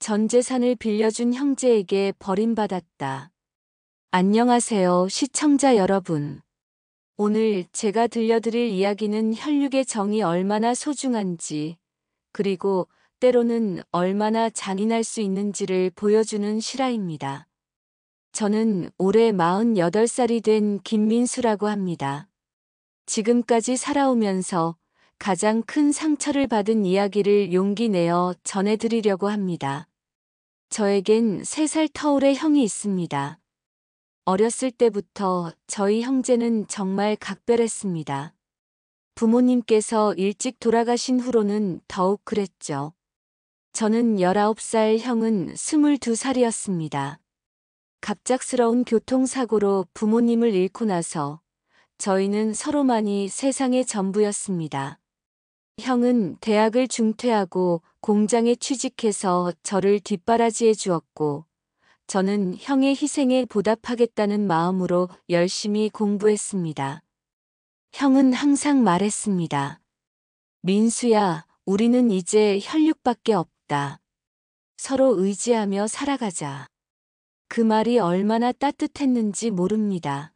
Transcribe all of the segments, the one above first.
전 재산을 빌려준 형제에게 버림받았다. 안녕하세요, 시청자 여러분. 오늘 제가 들려드릴 이야기는 혈육의 정이 얼마나 소중한지, 그리고 때로는 얼마나 잔인할 수 있는지를 보여주는 실화입니다. 저는 올해 48살이 된 김민수라고 합니다. 지금까지 살아오면서 가장 큰 상처를 받은 이야기를 용기 내어 전해드리려고 합니다. 저에겐 3살 터울의 형이 있습니다. 어렸을 때부터 저희 형제는 정말 각별했습니다. 부모님께서 일찍 돌아가신 후로는 더욱 그랬죠. 저는 19살, 형은 22살이었습니다. 갑작스러운 교통사고로 부모님을 잃고 나서 저희는 서로만이 세상의 전부였습니다. 형은 대학을 중퇴하고 공장에 취직해서 저를 뒷바라지해 주었고, 저는 형의 희생에 보답하겠다는 마음으로 열심히 공부했습니다. 형은 항상 말했습니다. 민수야, 우리는 이제 혈육밖에 없다. 서로 의지하며 살아가자. 그 말이 얼마나 따뜻했는지 모릅니다.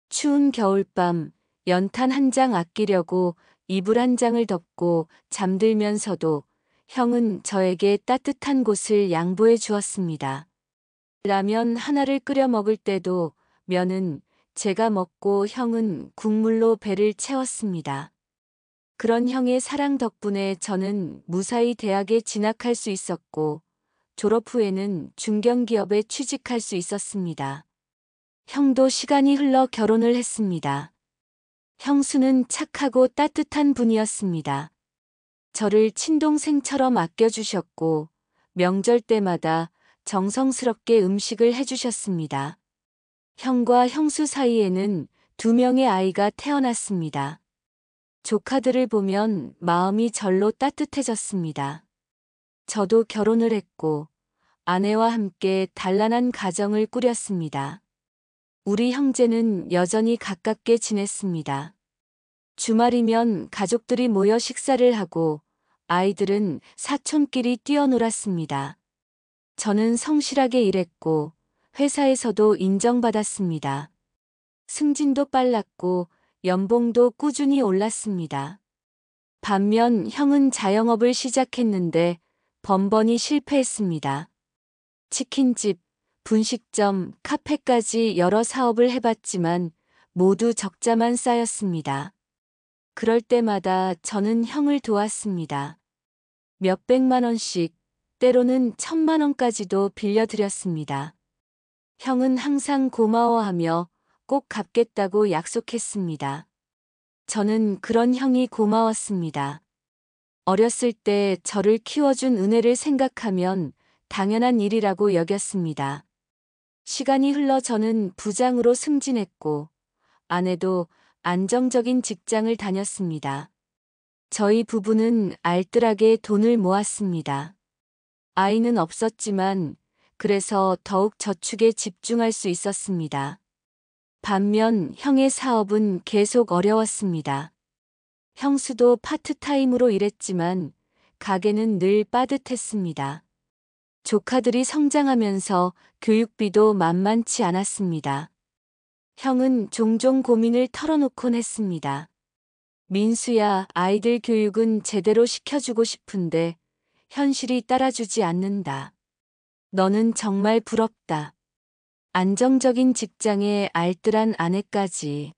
추운 겨울밤, 연탄 한 장 아끼려고 이불 한 장을 덮고 잠들면서도 형은 저에게 따뜻한 곳을 양보해 주었습니다. 라면 하나를 끓여 먹을 때도 면은 제가 먹고 형은 국물로 배를 채웠습니다. 그런 형의 사랑 덕분에 저는 무사히 대학에 진학할 수 있었고, 졸업 후에는 중견기업에 취직할 수 있었습니다. 형도 시간이 흘러 결혼을 했습니다. 형수는 착하고 따뜻한 분이었습니다. 저를 친동생처럼 아껴주셨고, 명절 때마다 정성스럽게 음식을 해주셨습니다. 형과 형수 사이에는 2명의 아이가 태어났습니다. 조카들을 보면 마음이 절로 따뜻해졌습니다. 저도 결혼을 했고, 아내와 함께 단란한 가정을 꾸렸습니다. 우리 형제는 여전히 가깝게 지냈습니다. 주말이면 가족들이 모여 식사를 하고 아이들은 사촌끼리 뛰어놀았습니다. 저는 성실하게 일했고 회사에서도 인정받았습니다. 승진도 빨랐고 연봉도 꾸준히 올랐습니다. 반면 형은 자영업을 시작했는데 번번이 실패했습니다. 치킨집, 분식점, 카페까지 여러 사업을 해봤지만 모두 적자만 쌓였습니다. 그럴 때마다 저는 형을 도왔습니다. 몇백만 원씩, 때로는 1,000만 원까지도 빌려드렸습니다. 형은 항상 고마워하며 꼭 갚겠다고 약속했습니다. 저는 그런 형이 고마웠습니다. 어렸을 때 저를 키워준 은혜를 생각하면 당연한 일이라고 여겼습니다. 시간이 흘러 저는 부장으로 승진했고, 아내도 안정적인 직장을 다녔습니다. 저희 부부는 알뜰하게 돈을 모았습니다. 아이는 없었지만 그래서 더욱 저축에 집중할 수 있었습니다. 반면 형의 사업은 계속 어려웠습니다. 형수도 파트타임으로 일했지만 가게는 늘 빠듯했습니다. 조카들이 성장하면서 교육비도 만만치 않았습니다. 형은 종종 고민을 털어놓곤 했습니다. 민수야, 아이들 교육은 제대로 시켜주고 싶은데 현실이 따라주지 않는다. 너는 정말 부럽다. 안정적인 직장에 알뜰한 아내까지.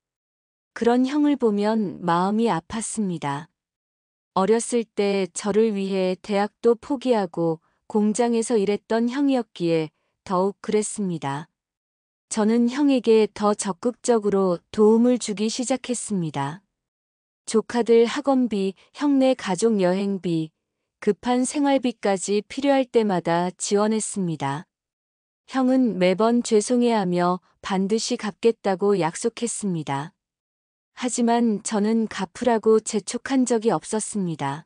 그런 형을 보면 마음이 아팠습니다. 어렸을 때 저를 위해 대학도 포기하고 공장에서 일했던 형이었기에 더욱 그랬습니다. 저는 형에게 더 적극적으로 도움을 주기 시작했습니다. 조카들 학원비, 형네 가족 여행비, 급한 생활비까지 필요할 때마다 지원했습니다. 형은 매번 죄송해하며 반드시 갚겠다고 약속했습니다. 하지만 저는 갚으라고 재촉한 적이 없었습니다.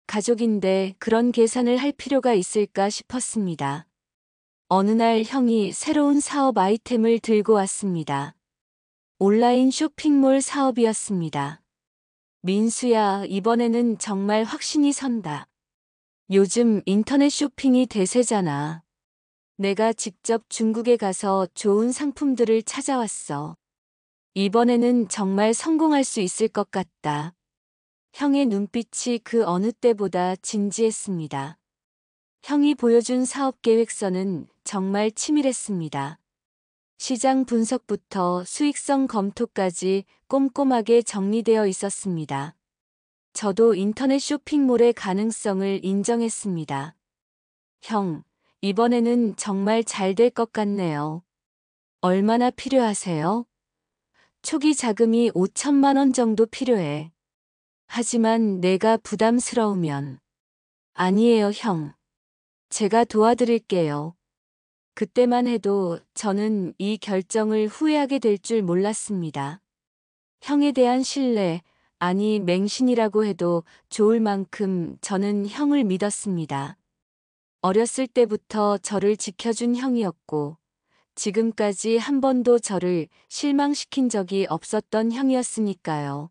가족인데 그런 계산을 할 필요가 있을까 싶었습니다. 어느 날 형이 새로운 사업 아이템을 들고 왔습니다. 온라인 쇼핑몰 사업이었습니다. 민수야, 이번에는 정말 확신이 선다. 요즘 인터넷 쇼핑이 대세잖아. 내가 직접 중국에 가서 좋은 상품들을 찾아왔어. 이번에는 정말 성공할 수 있을 것 같다. 형의 눈빛이 그 어느 때보다 진지했습니다. 형이 보여준 사업 계획서는 정말 치밀했습니다. 시장 분석부터 수익성 검토까지 꼼꼼하게 정리되어 있었습니다. 저도 인터넷 쇼핑몰의 가능성을 인정했습니다. 형, 이번에는 정말 잘 될 것 같네요. 얼마나 필요하세요? 초기 자금이 5천만 원 정도 필요해. 하지만 내가 부담스러우면. 아니에요, 형. 제가 도와드릴게요. 그때만 해도 저는 이 결정을 후회하게 될 줄 몰랐습니다. 형에 대한 신뢰, 아니 맹신이라고 해도 좋을 만큼 저는 형을 믿었습니다. 어렸을 때부터 저를 지켜준 형이었고, 지금까지 한 번도 저를 실망시킨 적이 없었던 형이었으니까요.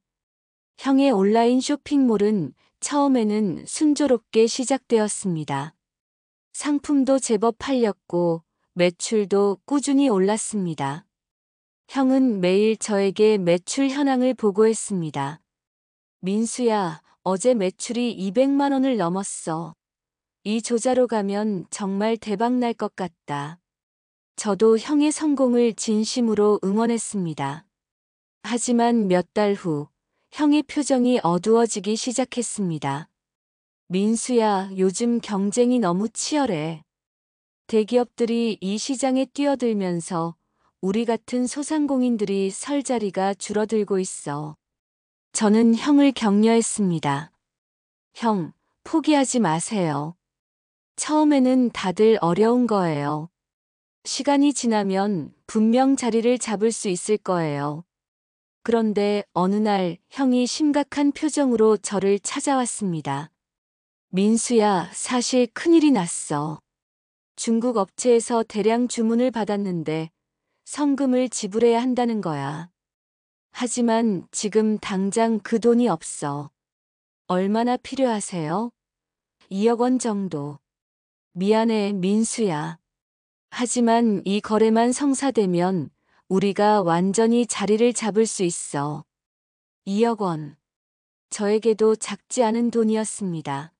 형의 온라인 쇼핑몰은 처음에는 순조롭게 시작되었습니다. 상품도 제법 팔렸고, 매출도 꾸준히 올랐습니다. 형은 매일 저에게 매출 현황을 보고했습니다. 민수야, 어제 매출이 200만 원을 넘었어. 이 조자로 가면 정말 대박 날 것 같다. 저도 형의 성공을 진심으로 응원했습니다. 하지만 몇 달 후, 형의 표정이 어두워지기 시작했습니다. 민수야, 요즘 경쟁이 너무 치열해. 대기업들이 이 시장에 뛰어들면서 우리 같은 소상공인들이 설 자리가 줄어들고 있어. 저는 형을 격려했습니다. 형, 포기하지 마세요. 처음에는 다들 어려운 거예요. 시간이 지나면 분명 자리를 잡을 수 있을 거예요. 그런데 어느 날 형이 심각한 표정으로 저를 찾아왔습니다. 민수야, 사실 큰일이 났어. 중국 업체에서 대량 주문을 받았는데 성금을 지불해야 한다는 거야. 하지만 지금 당장 그 돈이 없어. 얼마나 필요하세요? 2억 원 정도. 미안해, 민수야. 하지만 이 거래만 성사되면 우리가 완전히 자리를 잡을 수 있어. 2억 원. 저에게도 작지 않은 돈이었습니다.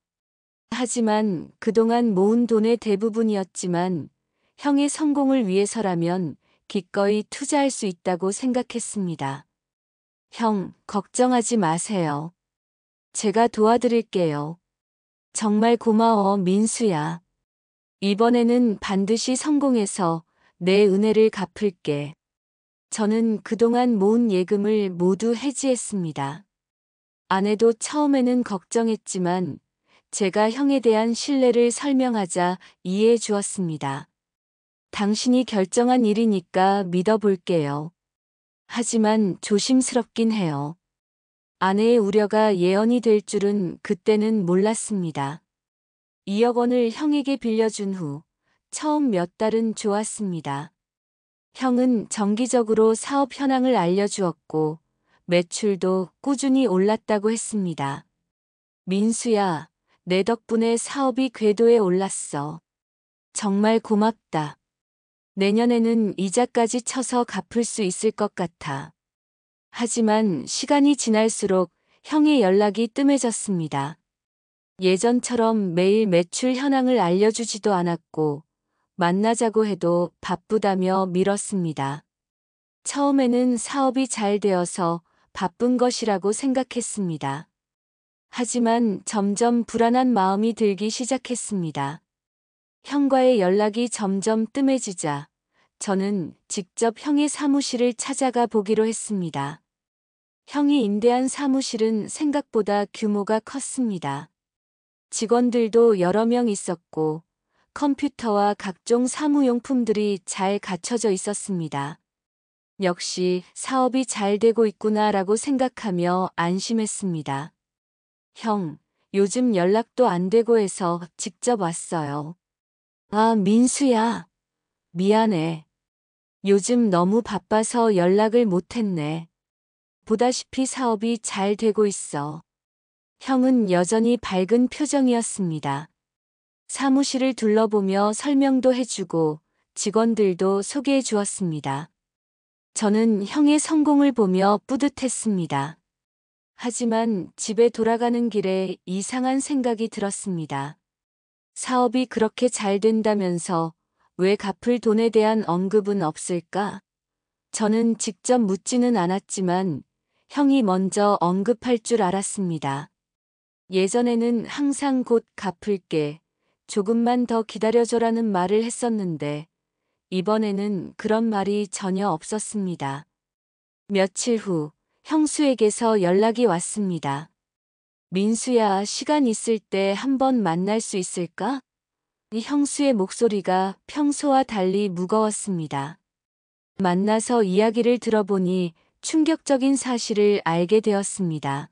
하지만 그동안 모은 돈의 대부분이었지만 형의 성공을 위해서라면 기꺼이 투자할 수 있다고 생각했습니다. 형, 걱정하지 마세요. 제가 도와드릴게요. 정말 고마워, 민수야. 이번에는 반드시 성공해서 내 은혜를 갚을게. 저는 그동안 모은 예금을 모두 해지했습니다. 아내도 처음에는 걱정했지만 제가 형에 대한 신뢰를 설명하자 이해해 주었습니다. 당신이 결정한 일이니까 믿어볼게요. 하지만 조심스럽긴 해요. 아내의 우려가 예언이 될 줄은 그때는 몰랐습니다. 2억 원을 형에게 빌려준 후 처음 몇 달은 좋았습니다. 형은 정기적으로 사업 현황을 알려주었고 매출도 꾸준히 올랐다고 했습니다. 민수야, 내 덕분에 사업이 궤도에 올랐어. 정말 고맙다. 내년에는 이자까지 쳐서 갚을 수 있을 것 같아. 하지만 시간이 지날수록 형의 연락이 뜸해졌습니다. 예전처럼 매일 매출 현황을 알려주지도 않았고 만나자고 해도 바쁘다며 미뤘습니다. 처음에는 사업이 잘 되어서 바쁜 것이라고 생각했습니다. 하지만 점점 불안한 마음이 들기 시작했습니다. 형과의 연락이 점점 뜸해지자 저는 직접 형의 사무실을 찾아가 보기로 했습니다. 형이 임대한 사무실은 생각보다 규모가 컸습니다. 직원들도 여러 명 있었고 컴퓨터와 각종 사무용품들이 잘 갖춰져 있었습니다. 역시 사업이 잘 되고 있구나라고 생각하며 안심했습니다. 형, 요즘 연락도 안 되고 해서 직접 왔어요. 아, 민수야. 미안해. 요즘 너무 바빠서 연락을 못했네. 보다시피 사업이 잘 되고 있어. 형은 여전히 밝은 표정이었습니다. 사무실을 둘러보며 설명도 해주고 직원들도 소개해 주었습니다. 저는 형의 성공을 보며 뿌듯했습니다. 하지만 집에 돌아가는 길에 이상한 생각이 들었습니다. 사업이 그렇게 잘 된다면서 왜 갚을 돈에 대한 언급은 없을까? 저는 직접 묻지는 않았지만 형이 먼저 언급할 줄 알았습니다. 예전에는 항상 곧 갚을게, 조금만 더 기다려줘라는 말을 했었는데 이번에는 그런 말이 전혀 없었습니다. 며칠 후 형수에게서 연락이 왔습니다. 민수야, 시간 있을 때 한번 만날 수 있을까? 이 형수의 목소리가 평소와 달리 무거웠습니다. 만나서 이야기를 들어보니 충격적인 사실을 알게 되었습니다.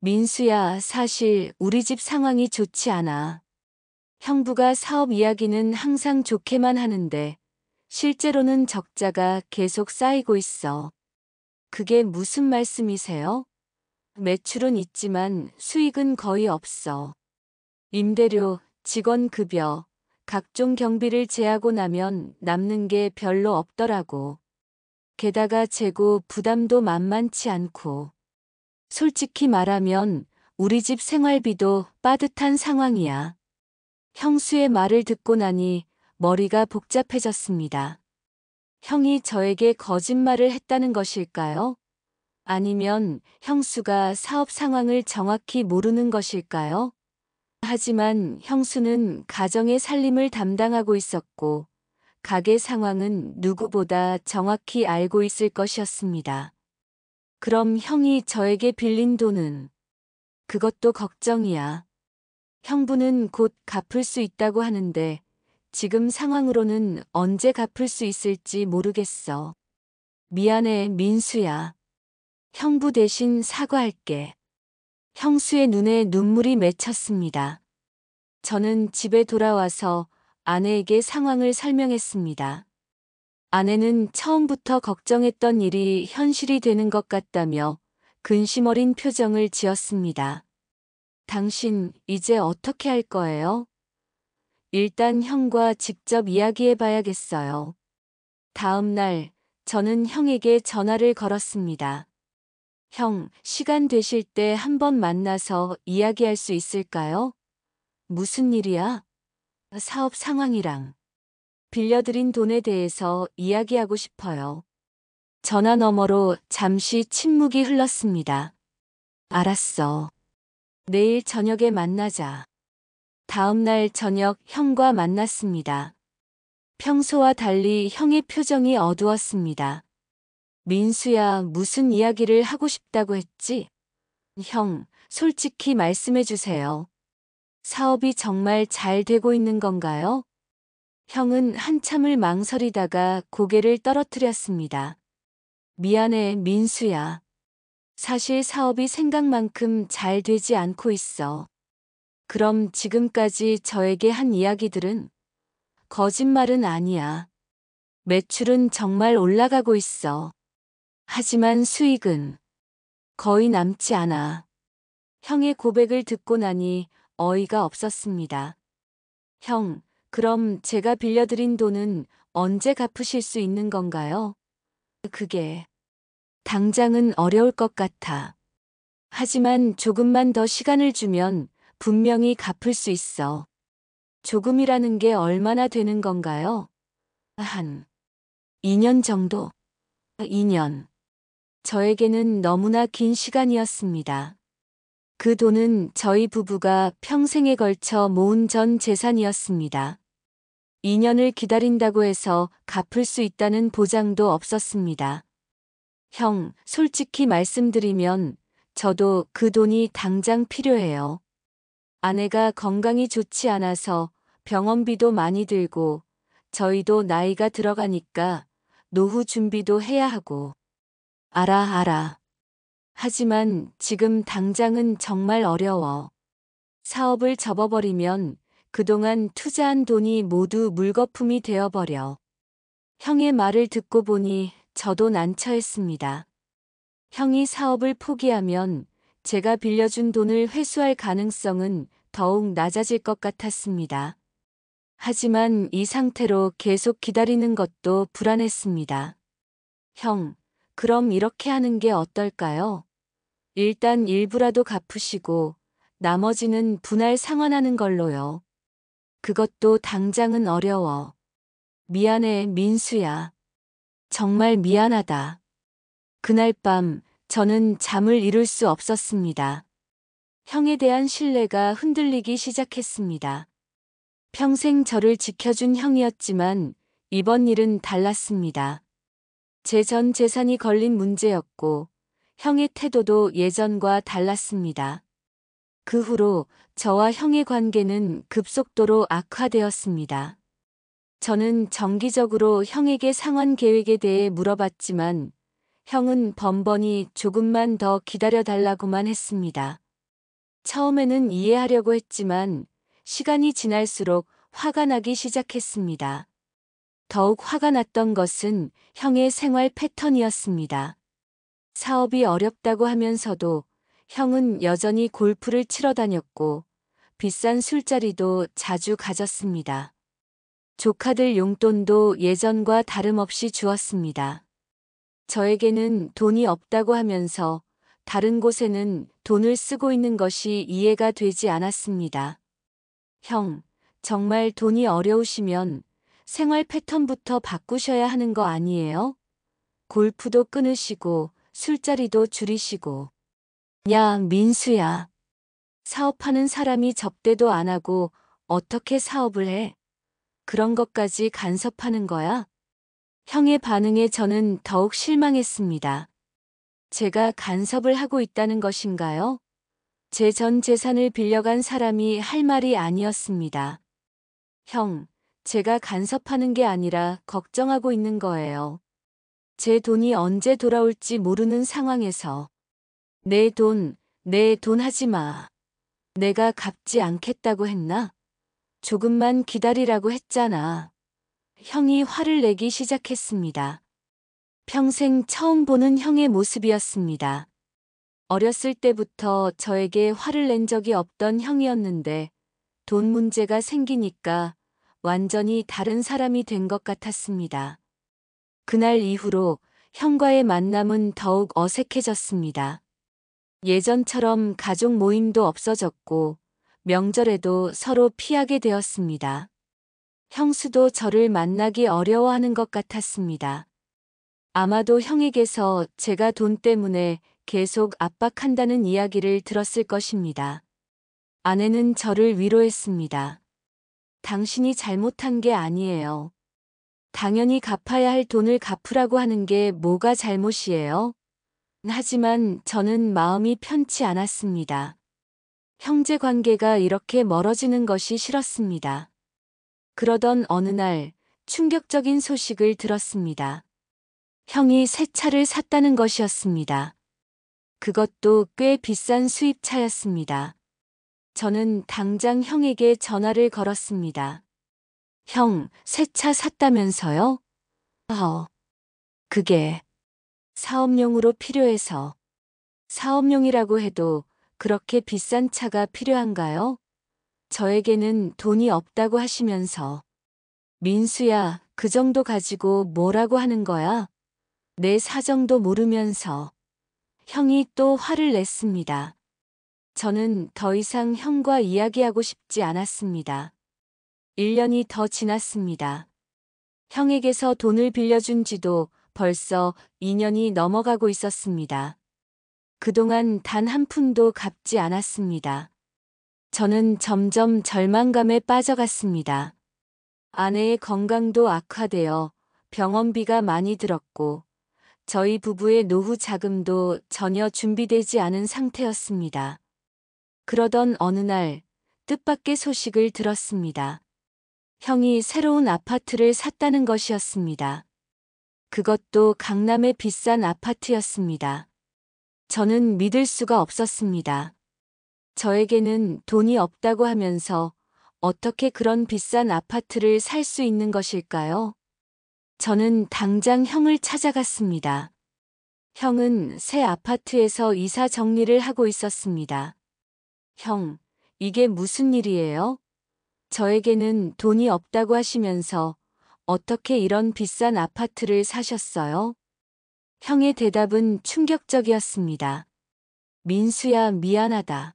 민수야, 사실 우리 집 상황이 좋지 않아. 형부가 사업 이야기는 항상 좋게만 하는데 실제로는 적자가 계속 쌓이고 있어. 그게 무슨 말씀이세요? 매출은 있지만 수익은 거의 없어. 임대료, 직원 급여, 각종 경비를 제하고 나면 남는 게 별로 없더라고. 게다가 재고 부담도 만만치 않고. 솔직히 말하면 우리 집 생활비도 빠듯한 상황이야. 형수의 말을 듣고 나니 머리가 복잡해졌습니다. 형이 저에게 거짓말을 했다는 것일까요? 아니면 형수가 사업 상황을 정확히 모르는 것일까요? 하지만 형수는 가정의 살림을 담당하고 있었고, 가게 상황은 누구보다 정확히 알고 있을 것이었습니다. 그럼 형이 저에게 빌린 돈은? 그것도 걱정이야. 형부는 곧 갚을 수 있다고 하는데 지금 상황으로는 언제 갚을 수 있을지 모르겠어. 미안해, 민수야. 형부 대신 사과할게. 형수의 눈에 눈물이 맺혔습니다. 저는 집에 돌아와서 아내에게 상황을 설명했습니다. 아내는 처음부터 걱정했던 일이 현실이 되는 것 같다며 근심 어린 표정을 지었습니다. 당신 이제 어떻게 할 거예요? 일단 형과 직접 이야기해 봐야겠어요. 다음 날 저는 형에게 전화를 걸었습니다. 형, 시간 되실 때 한번 만나서 이야기할 수 있을까요? 무슨 일이야? 사업 상황이랑 빌려드린 돈에 대해서 이야기하고 싶어요. 전화 너머로 잠시 침묵이 흘렀습니다. 알았어. 내일 저녁에 만나자. 다음 날 저녁 형과 만났습니다. 평소와 달리 형의 표정이 어두웠습니다. 민수야, 무슨 이야기를 하고 싶다고 했지? 형, 솔직히 말씀해 주세요. 사업이 정말 잘 되고 있는 건가요? 형은 한참을 망설이다가 고개를 떨어뜨렸습니다. 미안해, 민수야. 사실 사업이 생각만큼 잘 되지 않고 있어. 그럼 지금까지 저에게 한 이야기들은? 거짓말은 아니야. 매출은 정말 올라가고 있어. 하지만 수익은 거의 남지 않아. 형의 고백을 듣고 나니 어이가 없었습니다. 형, 그럼 제가 빌려드린 돈은 언제 갚으실 수 있는 건가요? 그게 당장은 어려울 것 같아. 하지만 조금만 더 시간을 주면 분명히 갚을 수 있어. 조금이라는 게 얼마나 되는 건가요? 한 2년 정도? 2년. 저에게는 너무나 긴 시간이었습니다. 그 돈은 저희 부부가 평생에 걸쳐 모은 전 재산이었습니다. 2년을 기다린다고 해서 갚을 수 있다는 보장도 없었습니다. 형, 솔직히 말씀드리면 저도 그 돈이 당장 필요해요. 아내가 건강이 좋지 않아서 병원비도 많이 들고 저희도 나이가 들어가니까 노후 준비도 해야 하고. 알아. 하지만 지금 당장은 정말 어려워. 사업을 접어버리면 그동안 투자한 돈이 모두 물거품이 되어버려. 형의 말을 듣고 보니 저도 난처했습니다. 형이 사업을 포기하면 제가 빌려준 돈을 회수할 가능성은 더욱 낮아질 것 같았습니다. 하지만 이 상태로 계속 기다리는 것도 불안했습니다. 형, 그럼 이렇게 하는 게 어떨까요? 일단 일부라도 갚으시고 나머지는 분할 상환하는 걸로요. 그것도 당장은 어려워. 미안해, 민수야. 정말 미안하다. 그날 밤 저는 잠을 이룰 수 없었습니다. 형에 대한 신뢰가 흔들리기 시작했습니다. 평생 저를 지켜준 형이었지만 이번 일은 달랐습니다. 제 전 재산이 걸린 문제였고 형의 태도도 예전과 달랐습니다. 그 후로 저와 형의 관계는 급속도로 악화되었습니다. 저는 정기적으로 형에게 상환 계획에 대해 물어봤지만 형은 번번이 조금만 더 기다려달라고만 했습니다. 처음에는 이해하려고 했지만 시간이 지날수록 화가 나기 시작했습니다. 더욱 화가 났던 것은 형의 생활 패턴이었습니다. 사업이 어렵다고 하면서도 형은 여전히 골프를 치러 다녔고 비싼 술자리도 자주 가졌습니다. 조카들 용돈도 예전과 다름없이 주었습니다. 저에게는 돈이 없다고 하면서 다른 곳에는 돈을 쓰고 있는 것이 이해가 되지 않았습니다. 형, 정말 돈이 어려우시면 생활 패턴부터 바꾸셔야 하는 거 아니에요? 골프도 끊으시고 술자리도 줄이시고. 야, 민수야. 사업하는 사람이 접대도 안 하고 어떻게 사업을 해? 그런 것까지 간섭하는 거야? 형의 반응에 저는 더욱 실망했습니다. 제가 간섭을 하고 있다는 것인가요? 제 전 재산을 빌려간 사람이 할 말이 아니었습니다. 형, 제가 간섭하는 게 아니라 걱정하고 있는 거예요. 제 돈이 언제 돌아올지 모르는 상황에서 내 돈 하지 마. 내가 갚지 않겠다고 했나? 조금만 기다리라고 했잖아. 형이 화를 내기 시작했습니다. 평생 처음 보는 형의 모습이었습니다. 어렸을 때부터 저에게 화를 낸 적이 없던 형이었는데 돈 문제가 생기니까 완전히 다른 사람이 된 것 같았습니다. 그날 이후로 형과의 만남은 더욱 어색해졌습니다. 예전처럼 가족 모임도 없어졌고 명절에도 서로 피하게 되었습니다. 형수도 저를 만나기 어려워하는 것 같았습니다. 아마도 형에게서 제가 돈 때문에 계속 압박한다는 이야기를 들었을 것입니다. 아내는 저를 위로했습니다. 당신이 잘못한 게 아니에요. 당연히 갚아야 할 돈을 갚으라고 하는 게 뭐가 잘못이에요? 하지만 저는 마음이 편치 않았습니다. 형제 관계가 이렇게 멀어지는 것이 싫었습니다. 그러던 어느 날 충격적인 소식을 들었습니다. 형이 새 차를 샀다는 것이었습니다. 그것도 꽤 비싼 수입차였습니다. 저는 당장 형에게 전화를 걸었습니다. 형, 새 차 샀다면서요? 그게 사업용으로 필요해서. 사업용이라고 해도 그렇게 비싼 차가 필요한가요? 저에게는 돈이 없다고 하시면서. 민수야, 그 정도 가지고 뭐라고 하는 거야? 내 사정도 모르면서. 형이 또 화를 냈습니다. 저는 더 이상 형과 이야기하고 싶지 않았습니다. 1년이 더 지났습니다. 형에게서 돈을 빌려준 지도 벌써 2년이 넘어가고 있었습니다. 그동안 단 한 푼도 갚지 않았습니다. 저는 점점 절망감에 빠져갔습니다. 아내의 건강도 악화되어 병원비가 많이 들었고 저희 부부의 노후 자금도 전혀 준비되지 않은 상태였습니다. 그러던 어느 날 뜻밖의 소식을 들었습니다. 형이 새로운 아파트를 샀다는 것이었습니다. 그것도 강남의 비싼 아파트였습니다. 저는 믿을 수가 없었습니다. 저에게는 돈이 없다고 하면서 어떻게 그런 비싼 아파트를 살 수 있는 것일까요? 저는 당장 형을 찾아갔습니다. 형은 새 아파트에서 이사 정리를 하고 있었습니다. 형, 이게 무슨 일이에요? 저에게는 돈이 없다고 하시면서 어떻게 이런 비싼 아파트를 사셨어요? 형의 대답은 충격적이었습니다. 민수야, 미안하다.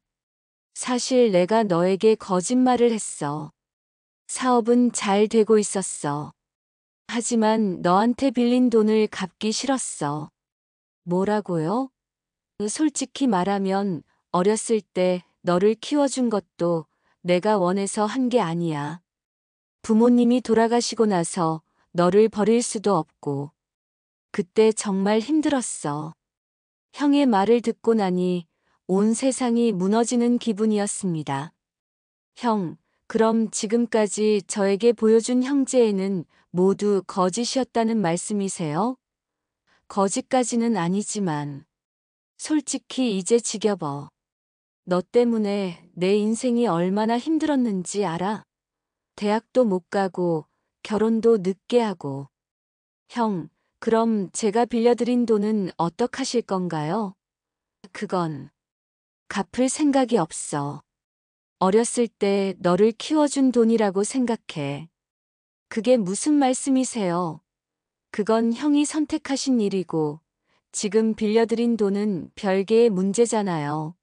사실 내가 너에게 거짓말을 했어. 사업은 잘 되고 있었어. 하지만 너한테 빌린 돈을 갚기 싫었어. 뭐라고요? 솔직히 말하면 어렸을 때 너를 키워준 것도 내가 원해서 한 게 아니야. 부모님이 돌아가시고 나서 너를 버릴 수도 없고. 그때 정말 힘들었어. 형의 말을 듣고 나니 온 세상이 무너지는 기분이었습니다. 형, 그럼 지금까지 저에게 보여준 형제애는 모두 거짓이었다는 말씀이세요? 거짓까지는 아니지만, 솔직히 이제 지겨워. 너 때문에 내 인생이 얼마나 힘들었는지 알아? 대학도 못 가고, 결혼도 늦게 하고. 형, 그럼 제가 빌려드린 돈은 어떡하실 건가요? 그건 갚을 생각이 없어. 어렸을 때 너를 키워준 돈이라고 생각해. 그게 무슨 말씀이세요? 그건 형이 선택하신 일이고, 지금 빌려드린 돈은 별개의 문제잖아요.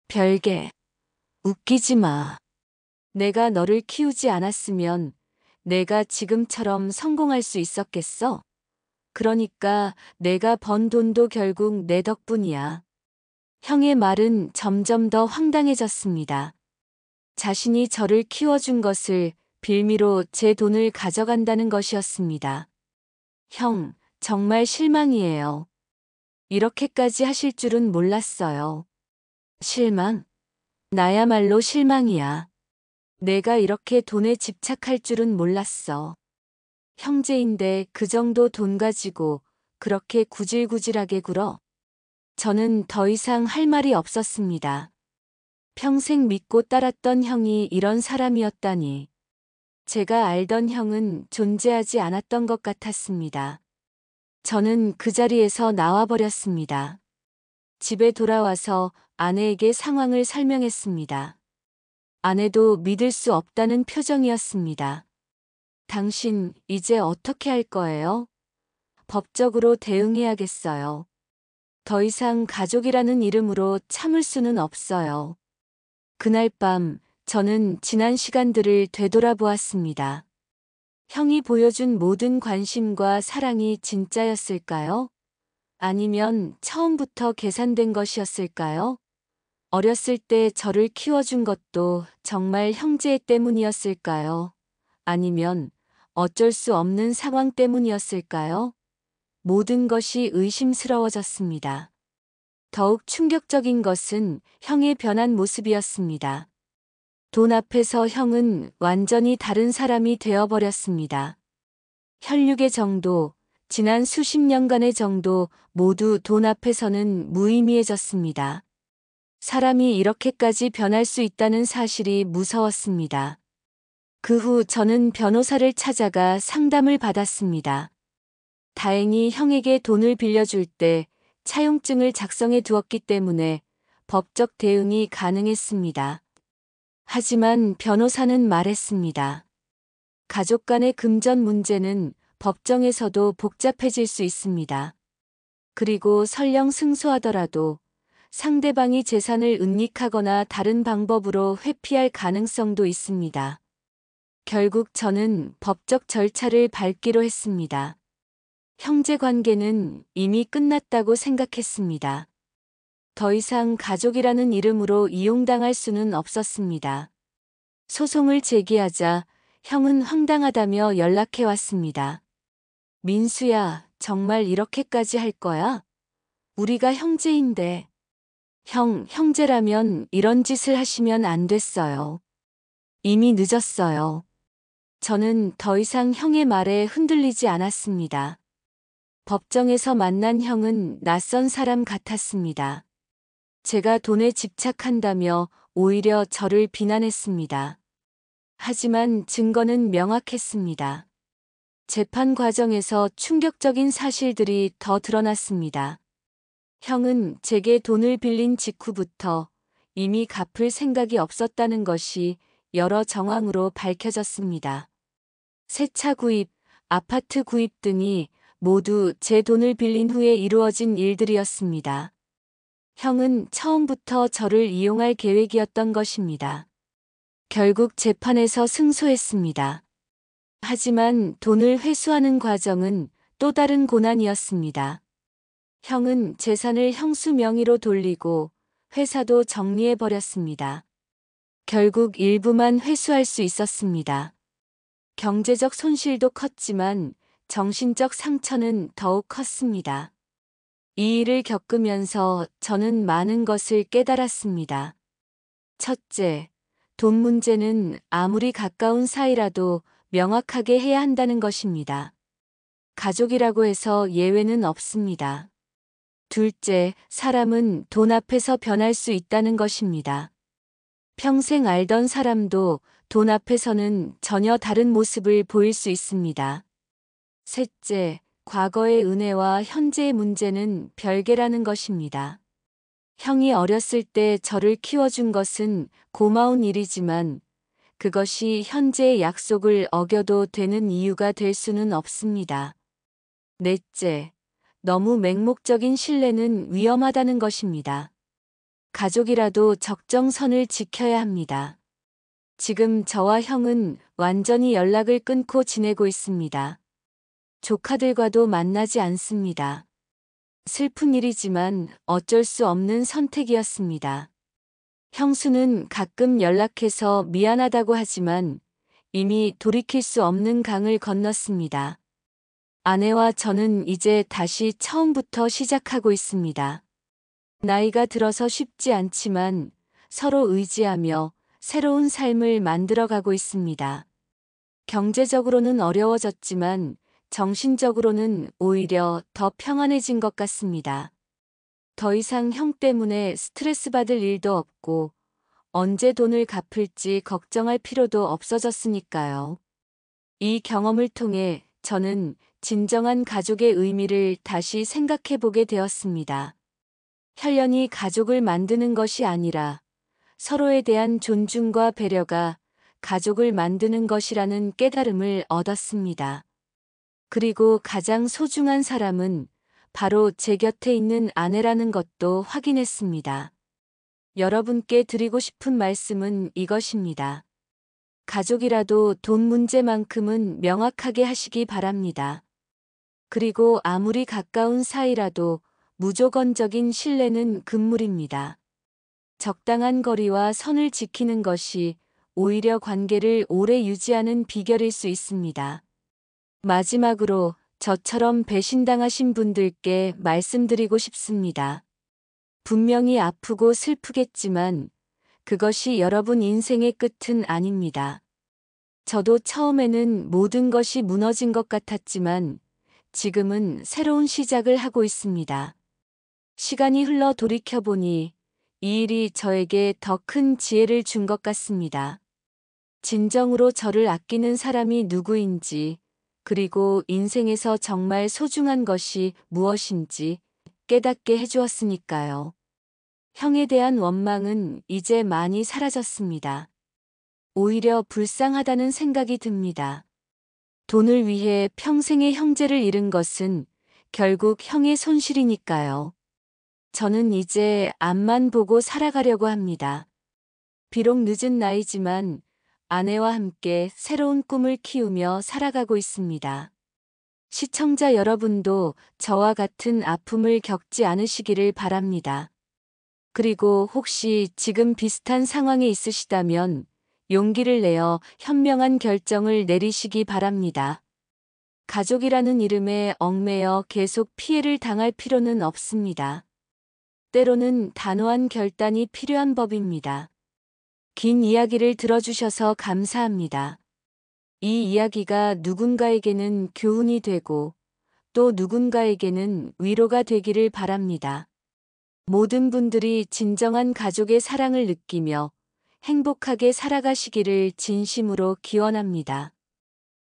별개. 웃기지 마. 내가 너를 키우지 않았으면 내가 지금처럼 성공할 수 있었겠어? 그러니까 내가 번 돈도 결국 내 덕분이야. 형의 말은 점점 더 황당해졌습니다. 자신이 저를 키워준 것을 빌미로 제 돈을 가져간다는 것이었습니다. 형, 정말 실망이에요. 이렇게까지 하실 줄은 몰랐어요. 실망? 나야말로 실망이야. 내가 이렇게 돈에 집착할 줄은 몰랐어. 형제인데 그 정도 돈 가지고 그렇게 구질구질하게 굴어? 저는 더 이상 할 말이 없었습니다. 평생 믿고 따랐던 형이 이런 사람이었다니. 제가 알던 형은 존재하지 않았던 것 같았습니다. 저는 그 자리에서 나와버렸습니다. 집에 돌아와서 아내에게 상황을 설명했습니다. 아내도 믿을 수 없다는 표정이었습니다. 당신 이제 어떻게 할 거예요? 법적으로 대응해야겠어요. 더 이상 가족이라는 이름으로 참을 수는 없어요. 그날 밤 저는 지난 시간들을 되돌아보았습니다. 형이 보여준 모든 관심과 사랑이 진짜였을까요? 아니면 처음부터 계산된 것이었을까요? 어렸을 때 저를 키워준 것도 정말 형제 때문이었을까요? 아니면 어쩔 수 없는 상황 때문이었을까요? 모든 것이 의심스러워졌습니다. 더욱 충격적인 것은 형의 변한 모습이었습니다. 돈 앞에서 형은 완전히 다른 사람이 되어버렸습니다. 혈육의 정도, 지난 수십 년간의 정도 모두 돈 앞에서는 무의미해졌습니다. 사람이 이렇게까지 변할 수 있다는 사실이 무서웠습니다. 그 후 저는 변호사를 찾아가 상담을 받았습니다. 다행히 형에게 돈을 빌려줄 때 차용증을 작성해 두었기 때문에 법적 대응이 가능했습니다. 하지만 변호사는 말했습니다. 가족 간의 금전 문제는 법정에서도 복잡해질 수 있습니다. 그리고 설령 승소하더라도 상대방이 재산을 은닉하거나 다른 방법으로 회피할 가능성도 있습니다. 결국 저는 법적 절차를 밟기로 했습니다. 형제 관계는 이미 끝났다고 생각했습니다. 더 이상 가족이라는 이름으로 이용당할 수는 없었습니다. 소송을 제기하자 형은 황당하다며 연락해 왔습니다. 민수야, 정말 이렇게까지 할 거야? 우리가 형제인데. 형제라면 이런 짓을 하시면 안 됐어요. 이미 늦었어요. 저는 더 이상 형의 말에 흔들리지 않았습니다. 법정에서 만난 형은 낯선 사람 같았습니다. 제가 돈에 집착한다며 오히려 저를 비난했습니다. 하지만 증거는 명확했습니다. 재판 과정에서 충격적인 사실들이 더 드러났습니다. 형은 제게 돈을 빌린 직후부터 이미 갚을 생각이 없었다는 것이 여러 정황으로 밝혀졌습니다. 새 차 구입, 아파트 구입 등이 모두 제 돈을 빌린 후에 이루어진 일들이었습니다. 형은 처음부터 저를 이용할 계획이었던 것입니다. 결국 재판에서 승소했습니다. 하지만 돈을 회수하는 과정은 또 다른 고난이었습니다. 형은 재산을 형수 명의로 돌리고 회사도 정리해버렸습니다. 결국 일부만 회수할 수 있었습니다. 경제적 손실도 컸지만 정신적 상처는 더욱 컸습니다. 이 일을 겪으면서 저는 많은 것을 깨달았습니다. 첫째, 돈 문제는 아무리 가까운 사이라도 명확하게 해야 한다는 것입니다. 가족이라고 해서 예외는 없습니다. 둘째, 사람은 돈 앞에서 변할 수 있다는 것입니다. 평생 알던 사람도 돈 앞에서는 전혀 다른 모습을 보일 수 있습니다. 셋째, 과거의 은혜와 현재의 문제는 별개라는 것입니다. 형이 어렸을 때 저를 키워준 것은 고마운 일이지만 그것이 현재의 약속을 어겨도 되는 이유가 될 수는 없습니다. 넷째, 너무 맹목적인 신뢰는 위험하다는 것입니다. 가족이라도 적정선을 지켜야 합니다. 지금 저와 형은 완전히 연락을 끊고 지내고 있습니다. 조카들과도 만나지 않습니다. 슬픈 일이지만 어쩔 수 없는 선택이었습니다. 형수는 가끔 연락해서 미안하다고 하지만 이미 돌이킬 수 없는 강을 건넜습니다. 아내와 저는 이제 다시 처음부터 시작하고 있습니다. 나이가 들어서 쉽지 않지만 서로 의지하며 새로운 삶을 만들어가고 있습니다. 경제적으로는 어려워졌지만 정신적으로는 오히려 더 평안해진 것 같습니다. 더 이상 형 때문에 스트레스 받을 일도 없고 언제 돈을 갚을지 걱정할 필요도 없어졌으니까요. 이 경험을 통해 저는 진정한 가족의 의미를 다시 생각해 보게 되었습니다. 혈연이 가족을 만드는 것이 아니라 서로에 대한 존중과 배려가 가족을 만드는 것이라는 깨달음을 얻었습니다. 그리고 가장 소중한 사람은 바로 제 곁에 있는 아내라는 것도 확인했습니다. 여러분께 드리고 싶은 말씀은 이것입니다. 가족이라도 돈 문제만큼은 명확하게 하시기 바랍니다. 그리고 아무리 가까운 사이라도 무조건적인 신뢰는 금물입니다. 적당한 거리와 선을 지키는 것이 오히려 관계를 오래 유지하는 비결일 수 있습니다. 마지막으로 저처럼 배신당하신 분들께 말씀드리고 싶습니다. 분명히 아프고 슬프겠지만 그것이 여러분 인생의 끝은 아닙니다. 저도 처음에는 모든 것이 무너진 것 같았지만 지금은 새로운 시작을 하고 있습니다. 시간이 흘러 돌이켜보니 이 일이 저에게 더 큰 지혜를 준 것 같습니다. 진정으로 저를 아끼는 사람이 누구인지, 그리고 인생에서 정말 소중한 것이 무엇인지 깨닫게 해주었으니까요. 형에 대한 원망은 이제 많이 사라졌습니다. 오히려 불쌍하다는 생각이 듭니다. 돈을 위해 평생의 형제를 잃은 것은 결국 형의 손실이니까요. 저는 이제 앞만 보고 살아가려고 합니다. 비록 늦은 나이지만 아내와 함께 새로운 꿈을 키우며 살아가고 있습니다. 시청자 여러분도 저와 같은 아픔을 겪지 않으시기를 바랍니다. 그리고 혹시 지금 비슷한 상황에 있으시다면 용기를 내어 현명한 결정을 내리시기 바랍니다. 가족이라는 이름에 얽매여 계속 피해를 당할 필요는 없습니다. 때로는 단호한 결단이 필요한 법입니다. 긴 이야기를 들어주셔서 감사합니다. 이 이야기가 누군가에게는 교훈이 되고 또 누군가에게는 위로가 되기를 바랍니다. 모든 분들이 진정한 가족의 사랑을 느끼며 행복하게 살아가시기를 진심으로 기원합니다.